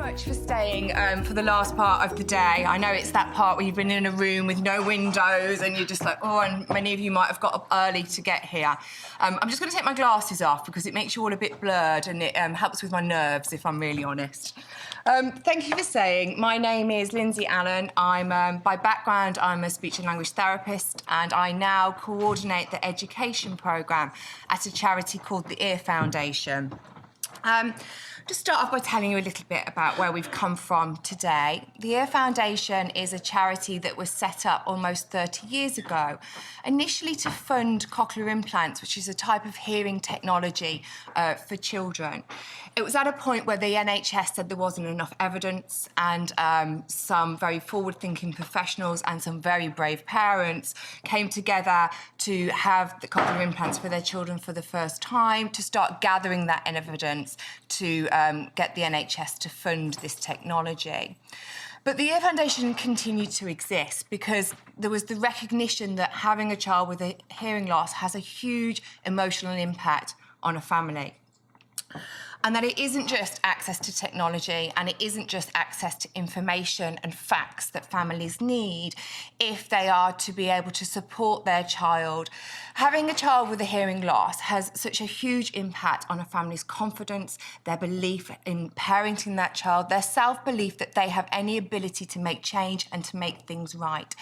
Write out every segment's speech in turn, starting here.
much for staying for the last part of the day. I know it's that part where you've been in a room with no windows and you're just like, oh, and many of you might have got up early to get here. I'm just going to take my glasses off because it makes you all a bit blurred and it helps with my nerves, if I'm really honest. Thank you for staying. My name is Lyndsey Allen. I'm, by background, I'm a speech and language therapist, and I now coordinate the education programme at a charity called the Ear Foundation. Just start off by telling you a little bit about where we've come from today. The Ear Foundation is a charity that was set up almost 30 years ago, initially to fund cochlear implants, which is a type of hearing technology for children. It was at a point where the NHS said there wasn't enough evidence, and some very forward-thinking professionals and some very brave parents came together to have the cochlear implants for their children for the first time, to start gathering that evidence to get the NHS to fund this technology. But the Ear Foundation continued to exist because there was the recognition that having a child with a hearing loss has a huge emotional impact on a family. And that it isn't just access to technology and it isn't just access to information and facts that families need if they are to be able to support their child. Having a child with a hearing loss has such a huge impact on a family's confidence, their belief in parenting that child, their self-belief that they have any ability to make change and to make things right.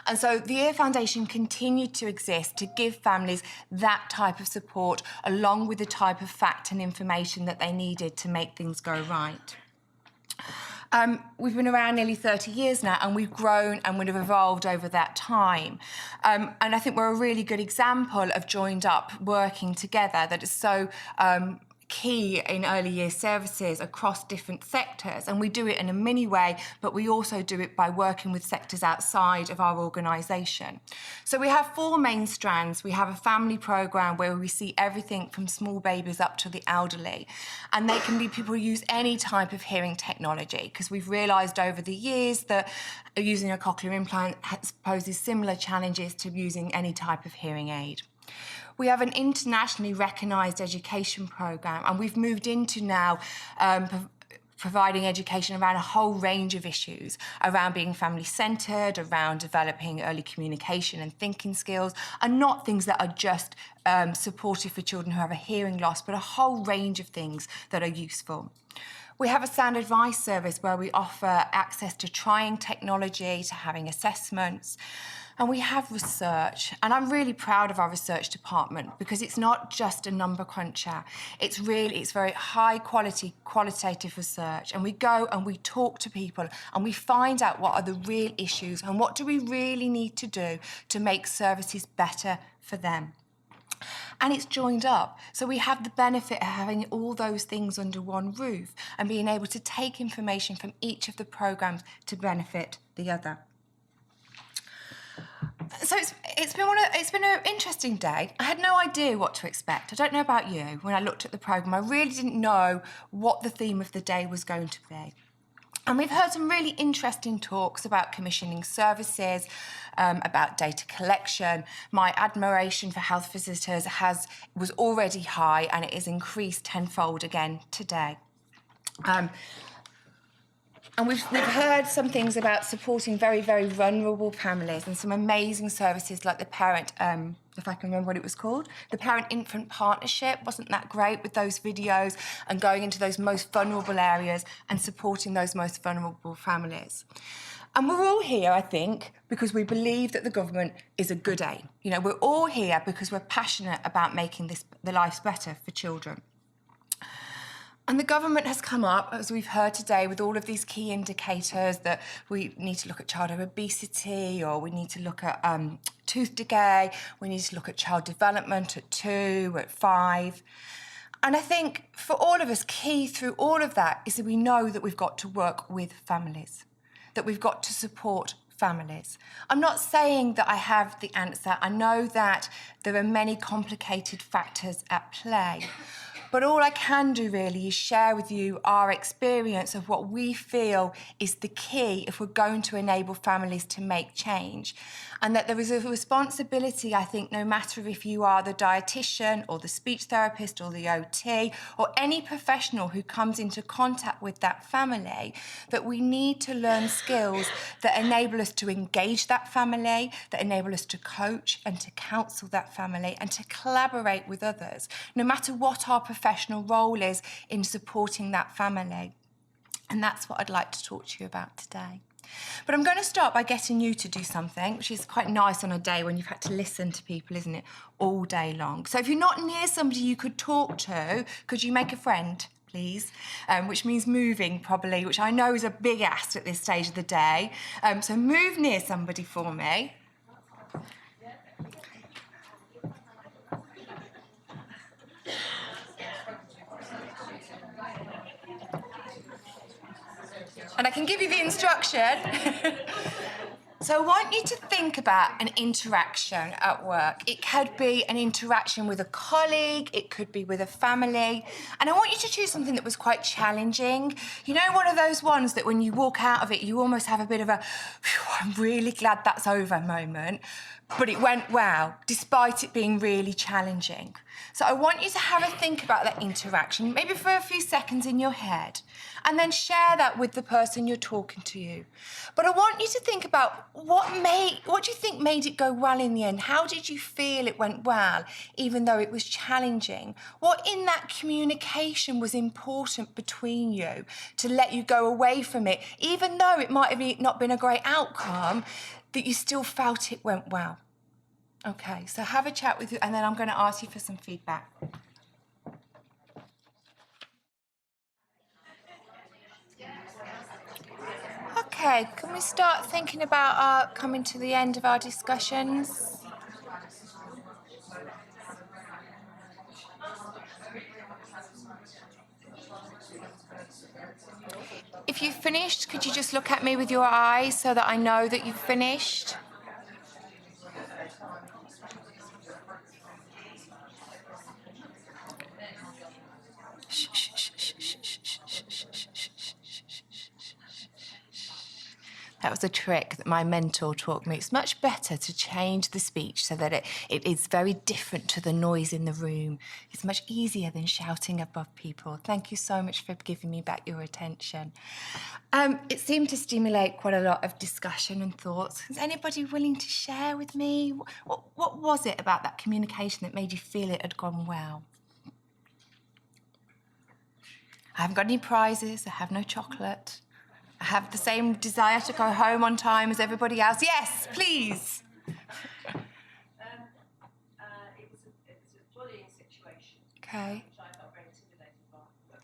And so the Ear Foundation continued to exist to give families that type of support along with the type of fact and information that they needed to make things go right. We've been around nearly 30 years now, and we've grown and we've evolved over that time. And I think we're a really good example of joined up working together that is so key in early years services across different sectors, and we do it in a mini way, but we also do it by working with sectors outside of our organisation. So we have four main strands. We have a family programme where we see everything from small babies up to the elderly, and they can be people who use any type of hearing technology, because we've realised over the years that using a cochlear implant poses similar challenges to using any type of hearing aid. We have an internationally recognised education programme, and we've moved into now providing education around a whole range of issues, around being family-centred, around developing early communication and thinking skills, and not things that are just supportive for children who have a hearing loss, but a whole range of things that are useful. We have a sound advice service where we offer access to trying technology, to having assessments. And we have research, and I'm really proud of our research department because it's not just a number cruncher. It's very high quality, qualitative research, and we go and we talk to people and we find out what are the real issues and what do we really need to do to make services better for them. And it's joined up. So we have the benefit of having all those things under one roof and being able to take information from each of the programmes to benefit the other. So it's been an interesting day. I had no idea what to expect. I don't know about you. When I looked at the programme, I really didn't know what the theme of the day was going to be. And we've heard some really interesting talks about commissioning services, about data collection. My admiration for health visitors was already high, and it is increased tenfold again today. And we've heard some things about supporting very, very vulnerable families and some amazing services like the parent, if I can remember what it was called, the parent-infant partnership. Wasn't that great with those videos and going into those most vulnerable areas and supporting those most vulnerable families? And we're all here, I think, because we believe that the government is a good aim. You know, we're all here because we're passionate about making the lives better for children. And the government has come up, as we've heard today, with all of these key indicators that we need to look at child obesity, or we need to look at tooth decay, we need to look at child development at 2, at 5. And I think for all of us, key through all of that is that we know that we've got to work with families, that we've got to support families. I'm not saying that I have the answer. I know that there are many complicated factors at play. But all I can do really is share with you our experience of what we feel is the key if we're going to enable families to make change. And that there is a responsibility, I think, no matter if you are the dietitian or the speech therapist or the OT or any professional who comes into contact with that family, that we need to learn skills that enable us to engage that family, that enable us to coach and to counsel that family and to collaborate with others, no matter what our professional role is in supporting that family. And that's what I'd like to talk to you about today. But I'm going to start by getting you to do something, which is quite nice on a day when you've had to listen to people, isn't it, all day long. So if you're not near somebody you could talk to, could you make a friend, please? Which means moving, probably, which I know is a big ask at this stage of the day. So move near somebody for me. And I can give you the instruction. So I want you to think about an interaction at work. It could be an interaction with a colleague, it could be with a family. And I want you to choose something that was quite challenging. You know, one of those ones that when you walk out of it, you almost have a bit of a, I'm really glad that's over moment. But it went well, despite it being really challenging. So I want you to have a think about that interaction, maybe for a few seconds in your head, and then share that with the person you're talking to you. But I want you to think about what do you think made it go well in the end? How did you feel it went well, even though it was challenging? What in that communication was important between you to let you go away from it, even though it might have not been a great outcome, that you still felt it went well? Okay, so have a chat with you, and then I'm going to ask you for some feedback. Okay, can we start thinking about coming to the end of our discussions? If you've finished, could you just look at me with your eyes so that I know that you've finished? That was a trick that my mentor taught me. It's much better to change the speech so that it is very different to the noise in the room. It's much easier than shouting above people. Thank you so much for giving me back your attention. It seemed to stimulate quite a lot of discussion and thoughts. Is anybody willing to share with me? What was it about that communication that made you feel it had gone well? I haven't got any prizes. I have no chocolate. I have the same desire to go home on time as everybody else. Yes, please. It was a bullying situation. Okay. Which I felt very intimidated by. But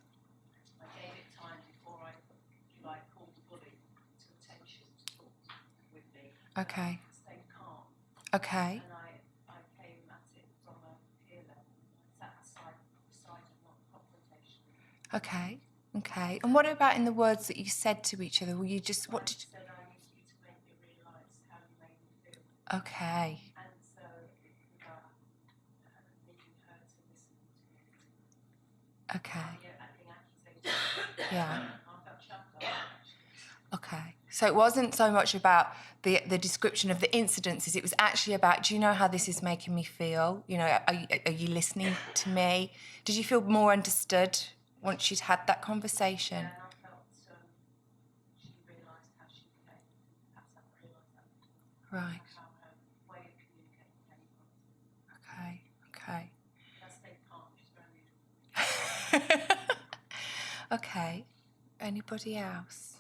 I gave it time before I, called the bully to attention to talk with me. Okay. Stayed calm. Okay. And I came at it from a peer level. I sat beside and not confrontation. Okay. Okay. And what about in the words that you said to each other? Were you just, what did you... I said I need you to make me realise how you made me feel. Okay. And so it was about needing her to listen to me. Okay. Yeah, accusations. Yeah. I felt shocked by that, actually. Okay. So it wasn't so much about the description of the incidences. It was actually about, do you know how this is making me feel? You know, are you listening to me? Did you feel more understood once you'd had that conversation? Yeah, I felt she realised how she behaved. Perhaps I realised that. Right. How her way of communicating came from. Okay. Okay. I stayed calm, which is very unusual. Okay. Anybody else?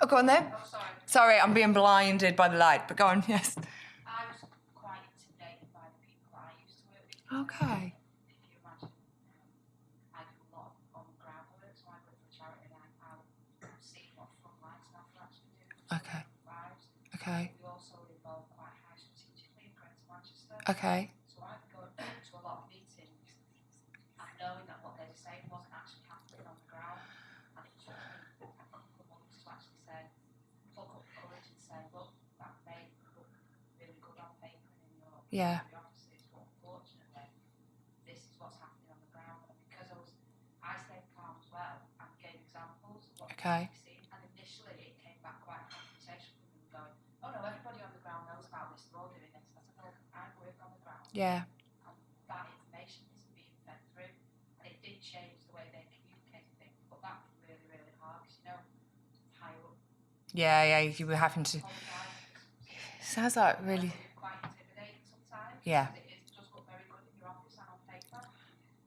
Oh, go on then. Oh, sorry. Sorry, I'm being blinded by the light, but go on, yes. I was quite intimidated by the people I used to work with. Okay. If you imagine, I do a lot on ground work, so I work for a charity and I see what frontline staff are actually doing. Okay. Lives. Okay. We also involve quite high strategically in Greater Manchester. Okay. So I'd go to a lot of meetings and knowing that what they were saying wasn't actually happening on the ground. And it took me a couple of months to actually pluck up courage and say, look, that may look really good on paper in your Yeah. offices, but unfortunately, Okay. And initially it came back quite a confrontation from them going, oh no, everybody on the ground knows about this, they're all doing this. I said, no, I work on the ground. Yeah. And that information isn't being fed through. And it did change the way they communicated things, but that was really, really hard because, you know, high up. Yeah, you were having to... Sounds like really... Quite intimidating sometimes. Yeah. It does look very good in your office and on paper,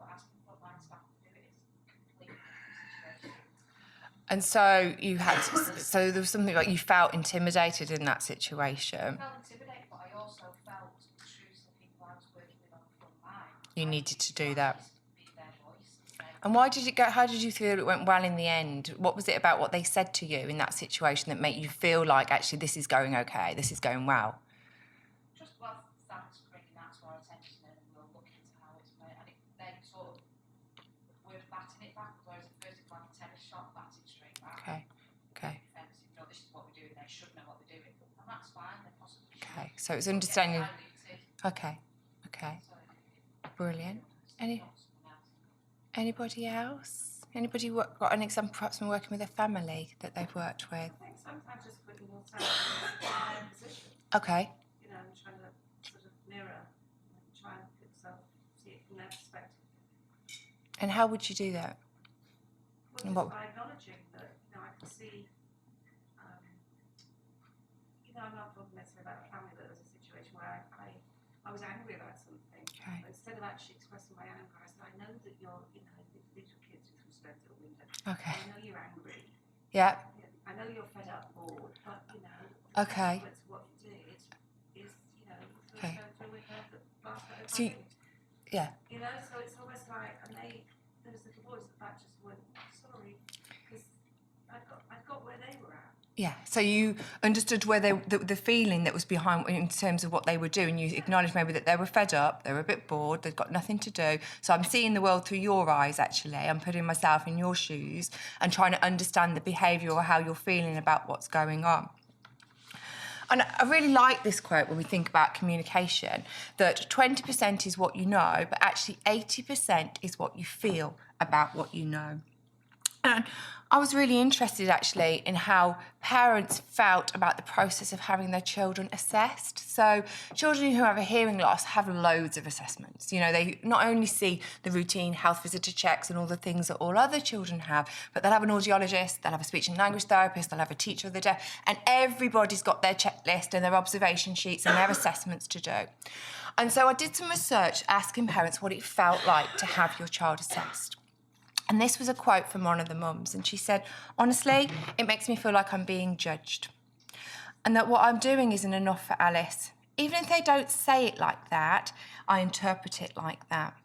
but asking frontline staff to do it is a completely different situation. And so you had to, so there was something like you felt intimidated in that situation. I felt intimidated, but I also felt true to the people I was working with on the front line. You needed to do that. Be their voice. And why did it go? How did you feel it went well in the end? What was it about what they said to you in that situation that made you feel like actually this is going okay, this is going well? Just well, thanks for bringing that to our attention, and we'll look into how it's made. And they sort of were batting it back, whereas at first it was like a tennis shot batting straight back. Okay. Defensive, you know, this is what we're doing. They should know what they're doing, and that's fine. They possibly should. Okay. So it was understanding. Yeah, Okay. Brilliant. Anybody else? Anybody got an example perhaps from working with a family that they've worked with? I think sometimes just putting yourself in their position, Okay. you know, and trying to sort of mirror, try and put yourself, see it from their perspective. And how would you do that? Well, And just what- by acknowledging that, you know, I can see, you know, I'm not talking necessarily about a family, but there was a situation where I was angry about something. Okay. But instead of actually expressing my anger, I said, I know that you're, you know, these were kids who threw stones at a window. Okay. I know you're angry. Yeah. I know you're fed up, bored, but, you know, Okay. the consequence of what you did is, you know, you threw Okay. stones at a window that glass that So you- opened. Yeah. You know, so it's almost like, and there was little boys that just went, sorry, because I got where they were at. Yeah, so you understood where the feeling that was behind in terms of what they were doing. You acknowledged maybe that they were fed up, they were a bit bored, they've got nothing to do. So I'm seeing the world through your eyes, actually. I'm putting myself in your shoes and trying to understand the behaviour or how you're feeling about what's going on. And I really like this quote when we think about communication, that 20% is what you know, but actually 80% is what you feel about what you know. And I was really interested actually in how parents felt about the process of having their children assessed. So children who have a hearing loss have loads of assessments. You know, they not only see the routine health visitor checks and all the things that all other children have, but they'll have an audiologist, they'll have a speech and language therapist, they'll have a teacher of the deaf, and everybody's got their checklist and their observation sheets and their assessments to do. And so I did some research asking parents what it felt like to have your child assessed. And this was a quote from one of the mums, and she said, honestly, it makes me feel like I'm being judged, and that what I'm doing isn't enough for Alice. Even if they don't say it like that, I interpret it like that.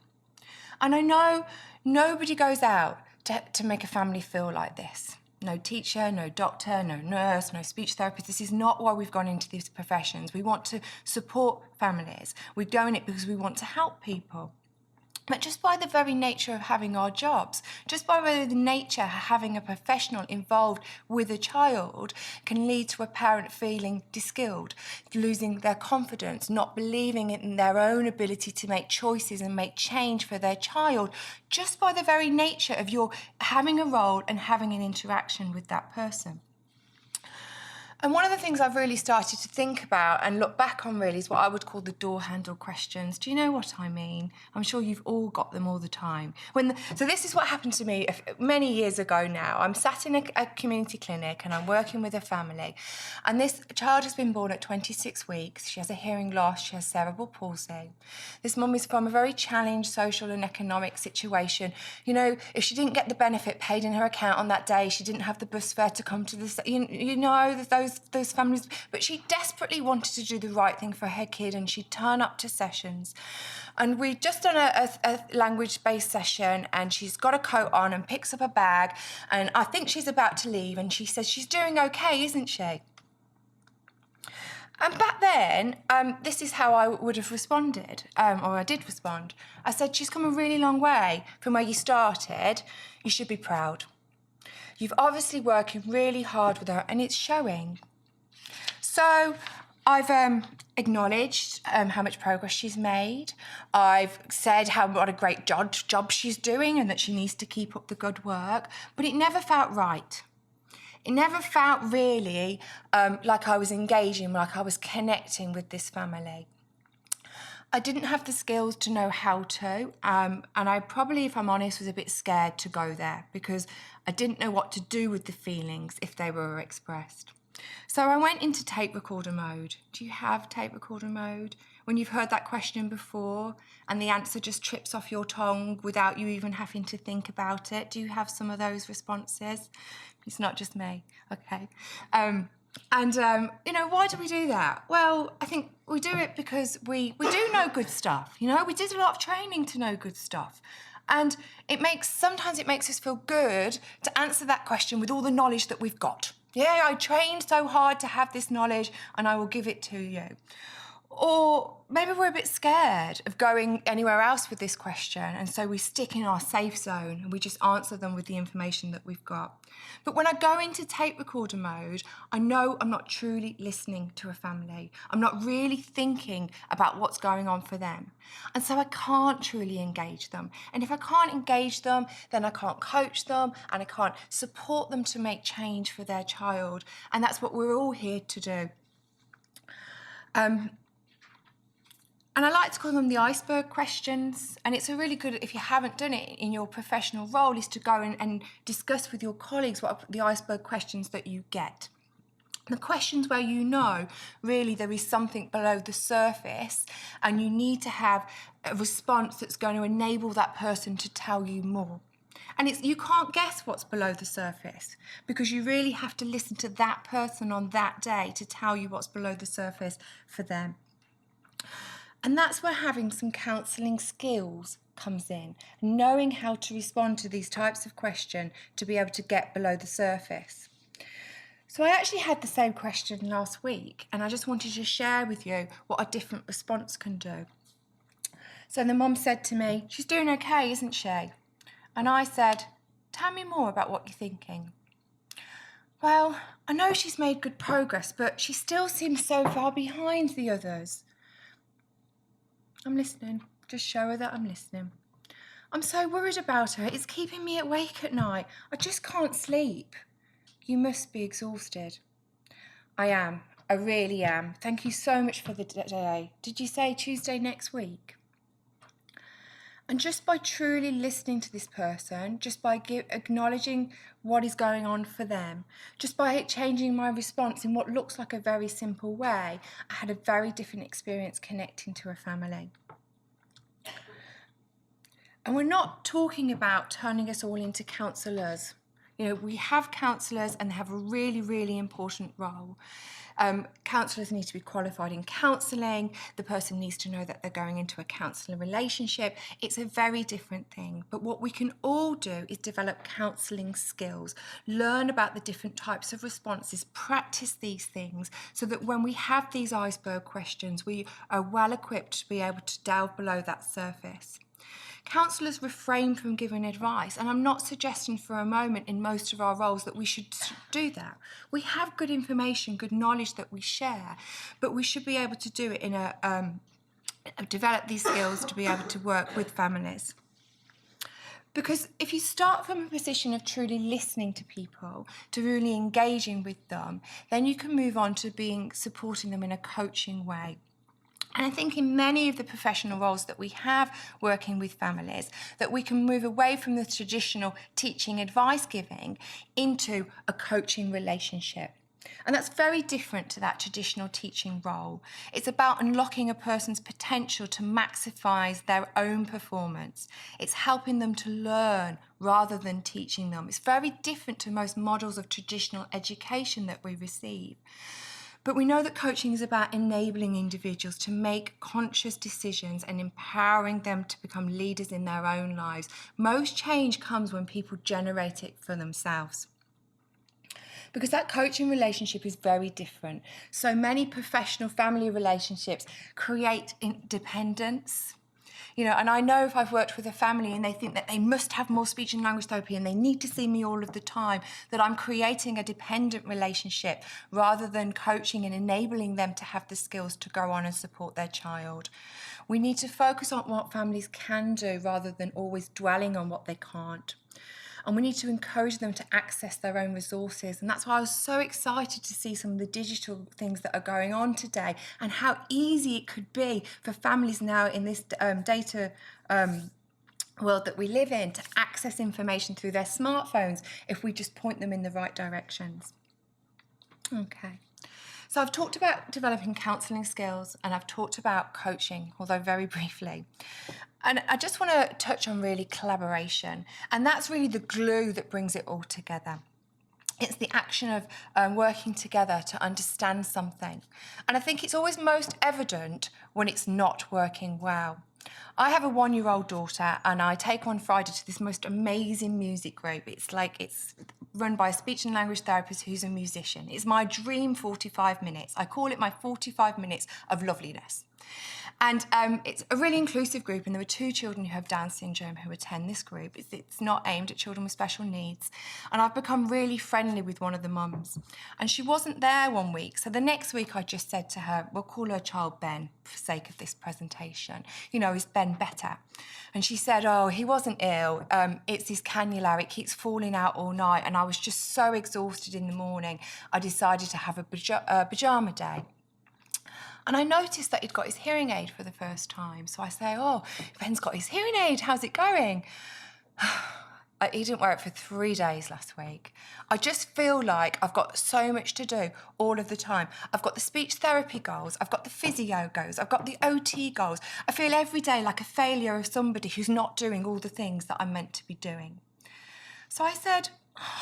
And I know nobody goes out to make a family feel like this. No teacher, no doctor, no nurse, no speech therapist. This is not why we've gone into these professions. We want to support families. We're doing it because we want to help people. But just by the very nature of having our jobs, just by the nature of having a professional involved with a child can lead to a parent feeling de-skilled, losing their confidence, not believing in their own ability to make choices and make change for their child, just by the very nature of your having a role and having an interaction with that person. And one of the things I've really started to think about and look back on really is what I would call the door handle questions. Do you know what I mean? I'm sure you've all got them all the time. So this is what happened to me many years ago now. I'm sat in a community clinic and I'm working with a family. And this child has been born at 26 weeks. She has a hearing loss. She has cerebral palsy. This mum is from a very challenged social and economic situation. You know, if she didn't get the benefit paid in her account on that day, she didn't have the bus fare to come to you know, those families, but she desperately wanted to do the right thing for her kid, and she'd turn up to sessions. And we'd just done a language-based session, and she's got a coat on and picks up a bag, and I think she's about to leave, and she says, she's doing okay, isn't she? And back then, this is how I would have responded, or I did respond. I said, she's come a really long way from where you started. You should be proud. You've obviously working really hard with her, and it's showing. So I've acknowledged how much progress she's made. I've said what a great job she's doing and that she needs to keep up the good work, but it never felt right. It never felt really like I was engaging, like I was connecting with this family. I didn't have the skills to know how to, and I probably, if I'm honest, was a bit scared to go there because I didn't know what to do with the feelings if they were expressed. So I went into tape recorder mode. Do you have tape recorder mode? When you've heard that question before and the answer just trips off your tongue without you even having to think about it. Do you have some of those responses? It's not just me, okay. Why do we do that? Well, I think we do it because we do know good stuff, we did a lot of training to know good stuff. And sometimes it makes us feel good to answer that question with all the knowledge that we've got. Yeah, I trained so hard to have this knowledge and I will give it to you. Or maybe we're a bit scared of going anywhere else with this question, and so we stick in our safe zone and we just answer them with the information that we've got. But when I go into tape recorder mode, I know I'm not truly listening to a family. I'm not really thinking about what's going on for them. And so I can't truly engage them. And if I can't engage them, then I can't coach them and I can't support them to make change for their child. And that's what we're all here to do. And I like to call them the iceberg questions. And it's a really good, if you haven't done it in your professional role, is to go and discuss with your colleagues what are the iceberg questions that you get. The questions where really there is something below the surface and you need to have a response that's going to enable that person to tell you more. And you can't guess what's below the surface because you really have to listen to that person on that day to tell you what's below the surface for them. And that's where having some counselling skills comes in, knowing how to respond to these types of questions to be able to get below the surface. So I actually had the same question last week, and I just wanted to share with you what a different response can do. So the mum said to me, "She's doing okay, isn't she?" And I said, "Tell me more about what you're thinking." "Well, I know she's made good progress, but she still seems so far behind the others." "I'm listening. Just show her that I'm listening." "I'm so worried about her. It's keeping me awake at night. I just can't sleep." "You must be exhausted." "I am. I really am. Thank you so much for the day. Did you say Tuesday next week?" And just by truly listening to this person, just by acknowledging what is going on for them, just by changing my response in what looks like a very simple way, I had a very different experience connecting to a family. And we're not talking about turning us all into counsellors. We have counsellors and they have a really, really important role. Counsellors need to be qualified in counselling. The person needs to know that they're going into a counselling relationship. It's a very different thing. But what we can all do is develop counselling skills, learn about the different types of responses, practice these things so that when we have these iceberg questions, we are well equipped to be able to delve below that surface. Counsellors refrain from giving advice, and I'm not suggesting for a moment in most of our roles that we should do that. We have good information, good knowledge that we share, but we should be able to do it in develop these skills to be able to work with families. Because if you start from a position of truly listening to people, to really engaging with them, then you can move on to supporting them in a coaching way. And I think in many of the professional roles that we have working with families, that we can move away from the traditional teaching advice giving into a coaching relationship. And that's very different to that traditional teaching role. It's about unlocking a person's potential to maximize their own performance. It's helping them to learn rather than teaching them. It's very different to most models of traditional education that we receive. But we know that coaching is about enabling individuals to make conscious decisions and empowering them to become leaders in their own lives. Most change comes when people generate it for themselves. Because that coaching relationship is very different. So many professional family relationships create dependence. And I know if I've worked with a family and they think that they must have more speech and language therapy and they need to see me all of the time, that I'm creating a dependent relationship rather than coaching and enabling them to have the skills to go on and support their child. We need to focus on what families can do rather than always dwelling on what they can't. and we need to encourage them to access their own resources. And that's why I was so excited to see some of the digital things that are going on today and how easy it could be for families now in this data world that we live in to access information through their smartphones if we just point them in the right directions. Okay. So I've talked about developing counselling skills and I've talked about coaching, although very briefly. And I just want to touch on really collaboration. And that's really the glue that brings it all together. It's the action of working together to understand something. And I think it's always most evident when it's not working well. I have a 1-year-old daughter and I take her on Friday to this most amazing music group. It's run by a speech and language therapist who's a musician. It's my dream 45 minutes. I call it my 45 minutes of loveliness. And it's a really inclusive group, and there were 2 children who have Down syndrome who attend this group. It's not aimed at children with special needs. And I've become really friendly with one of the mums. And she wasn't there one week, so the next week I just said to her, we'll call her child Ben for the sake of this presentation. You know, is Ben better? And she said, oh, he wasn't ill. It's his cannula. It keeps falling out all night. And I was just so exhausted in the morning, I decided to have a pyjama day. And I noticed that he'd got his hearing aid for the first time. So I say, oh, Ben's got his hearing aid. How's it going? He didn't wear it for 3 days last week. I just feel like I've got so much to do all of the time. I've got the speech therapy goals. I've got the physio goals. I've got the OT goals. I feel every day like a failure of somebody who's not doing all the things that I'm meant to be doing. So I said,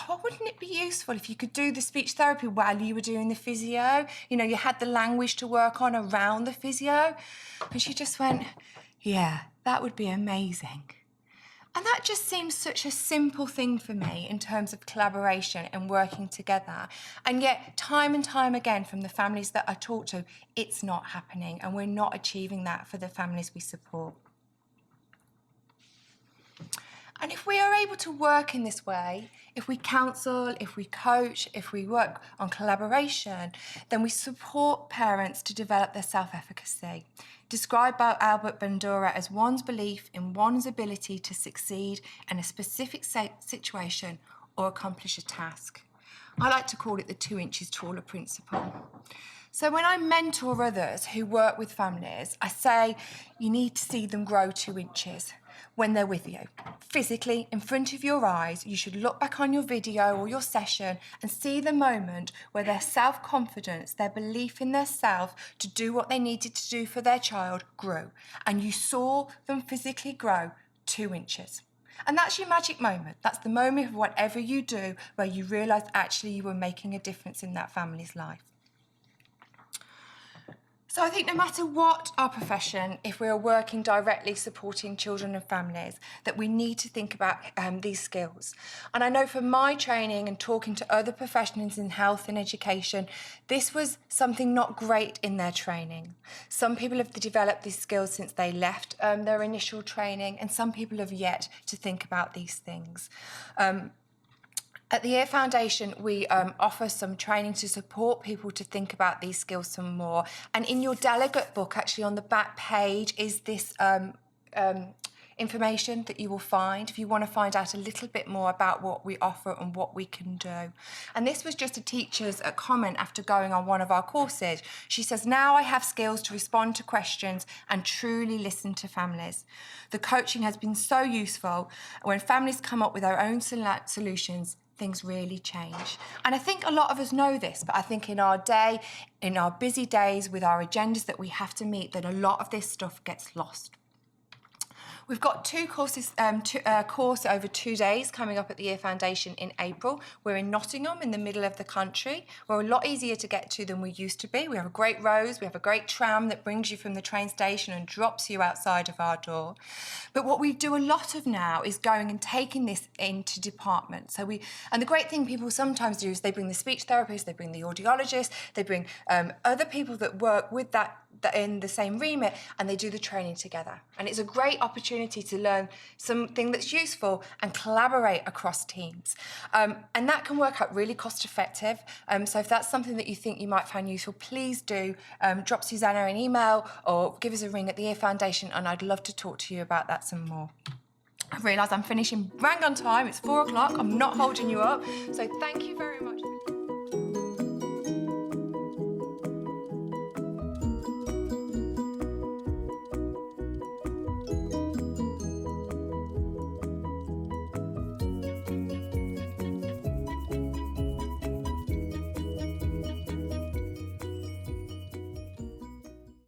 oh, wouldn't it be useful if you could do the speech therapy while you were doing the physio? You know, you had the language to work on around the physio. And she just went, yeah, that would be amazing. And that just seems such a simple thing for me in terms of collaboration and working together. And yet, time and time again, from the families that I talk to, it's not happening, and we're not achieving that for the families we support. And if we are able to work in this way, if we counsel, if we coach, if we work on collaboration, then we support parents to develop their self-efficacy, described by Albert Bandura as one's belief in one's ability to succeed in a specific situation or accomplish a task. I like to call it the 2 inches taller principle. So when I mentor others who work with families, I say you need to see them grow 2 inches when they're with you. Physically, in front of your eyes, you should look back on your video or your session and see the moment where their self-confidence, their belief in their self to do what they needed to do for their child grew. And you saw them physically grow 2 inches. And that's your magic moment. That's the moment of whatever you do where you realise actually you were making a difference in that family's life. So I think no matter what our profession, if we are working directly supporting children and families, that we need to think about these skills. And I know from my training and talking to other professionals in health and education, this was something not great in their training. Some people have developed these skills since they left their initial training, and some people have yet to think about these things. At the Ear Foundation, we offer some training to support people to think about these skills some more. And in your delegate book, actually on the back page, is this information that you will find if you want to find out a little bit more about what we offer and what we can do. And this was just a teacher's comment after going on one of our courses. She says, now I have skills to respond to questions and truly listen to families. The coaching has been so useful. When families come up with their own solutions, things really change. And I think a lot of us know this, but I think in our day, in our busy days with our agendas that we have to meet, that a lot of this stuff gets lost. We've got 2 courses, course over 2 days coming up at the Ear Foundation in April. We're in Nottingham, in the middle of the country. We're a lot easier to get to than we used to be. We have a great roads, we have a great tram that brings you from the train station and drops you outside of our door. But what we do a lot of now is going and taking this into departments. And the great thing people sometimes do is they bring the speech therapist, they bring the audiologist, they bring other people that work with that in the same remit, and they do the training together. And it's a great opportunity to learn something that's useful and collaborate across teams. And that can work out really cost effective. So if that's something that you think you might find useful, please do drop Susanna an email or give us a ring at the Ear Foundation, and I'd love to talk to you about that some more. I've realised I'm finishing bang on time. It's 4 o'clock. I'm not holding you up. So thank you very much.